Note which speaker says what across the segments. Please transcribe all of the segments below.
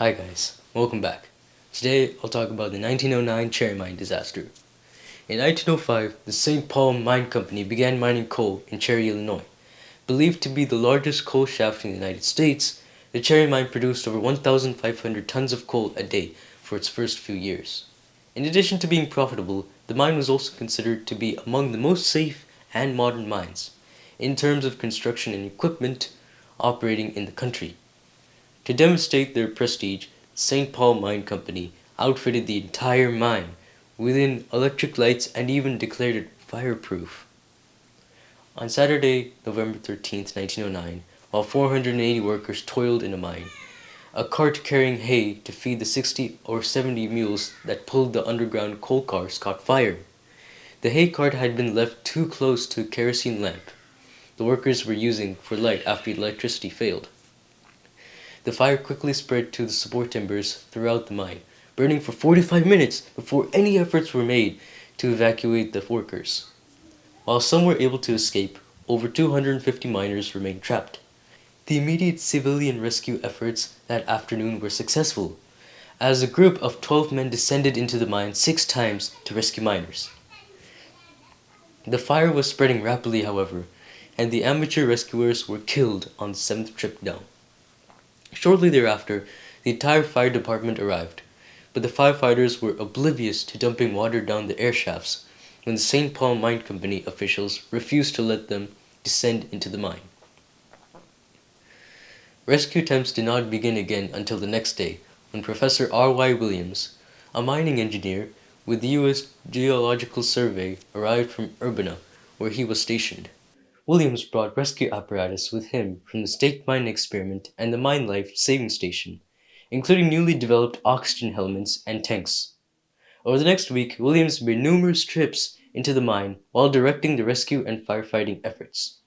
Speaker 1: Hi guys, welcome back. Today I'll talk about the 1909 Cherry Mine disaster. In 1905, the St. Paul Mine Company began mining coal in Cherry, Illinois. Believed to be the largest coal shaft in the United States, the Cherry Mine produced over 1,500 tons of coal a day for its first few years. In addition to being profitable, the mine was also considered to be among the most safe and modern mines, in terms of construction and equipment operating in the country. To demonstrate their prestige, St. Paul Mine Company outfitted the entire mine with electric lights and even declared it fireproof. On Saturday, November 13th, 1909, while 480 workers toiled in a mine, a cart carrying hay to feed the 60 or 70 mules that pulled the underground coal cars caught fire. The hay cart had been left too close to a kerosene lamp the workers were using for light after electricity failed. The fire quickly spread to the support timbers throughout the mine, burning for 45 minutes before any efforts were made to evacuate the workers. While some were able to escape, over 250 miners remained trapped. The immediate civilian rescue efforts that afternoon were successful, as a group of 12 men descended into the mine 6 times to rescue miners. The fire was spreading rapidly, however, and the amateur rescuers were killed on the 7th trip down. Shortly thereafter, the entire fire department arrived, but the firefighters were oblivious to dumping water down the air shafts when the St. Paul Mine Company officials refused to let them descend into the mine. Rescue attempts did not begin again until the next day, when Professor R.Y. Williams, a mining engineer with the U.S. Geological Survey, arrived from Urbana, where he was stationed. Williams brought rescue apparatus with him from the State Mine Experiment and the Mine Life Saving Station, including newly developed oxygen helmets and tanks. Over the next week, Williams made numerous trips into the mine while directing the rescue and firefighting efforts.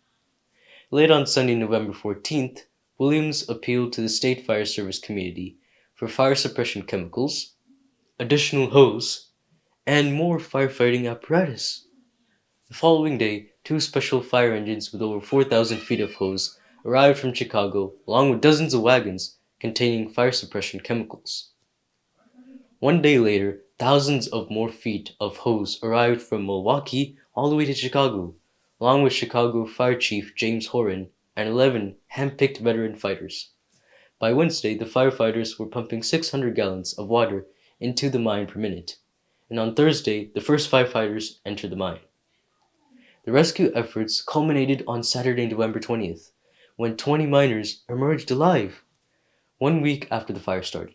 Speaker 1: Late on Sunday, November 14th, Williams appealed to the State Fire Service Committee for fire suppression chemicals, additional hose, and more firefighting apparatus. The following day, 2 special fire engines with over 4,000 feet of hose arrived from Chicago, along with dozens of wagons containing fire suppression chemicals. One day later, thousands of more feet of hose arrived from Milwaukee all the way to Chicago, along with Chicago Fire Chief James Horan and 11 hand-picked veteran fighters. By Wednesday, the firefighters were pumping 600 gallons of water into the mine per minute, and on Thursday, the first firefighters entered the mine. The rescue efforts culminated on Saturday, November 20th, when 20 miners emerged alive, 1 week after the fire started.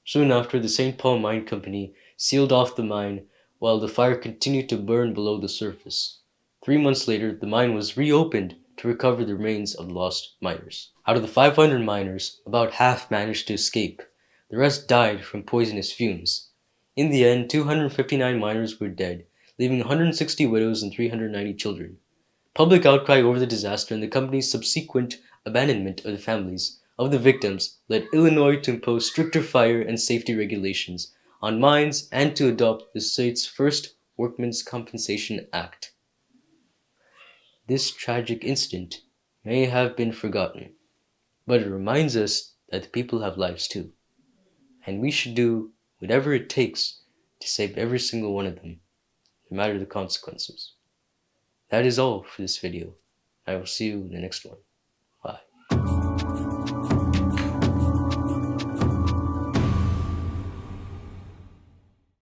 Speaker 1: Soon after, the St. Paul Mine Company sealed off the mine while the fire continued to burn below the surface. 3 months later, the mine was reopened to recover the remains of the lost miners. Out of the 500 miners, about half managed to escape. The rest died from poisonous fumes. In the end, 259 miners were dead, leaving 160 widows and 390 children. Public outcry over the disaster and the company's subsequent abandonment of the families of the victims led Illinois to impose stricter fire and safety regulations on mines and to adopt the state's first Workmen's Compensation Act. This tragic incident may have been forgotten, but it reminds us that the people have lives too, and we should do whatever it takes to save every single one of them, no matter the consequences. That is all for this video. I will see you in the next one.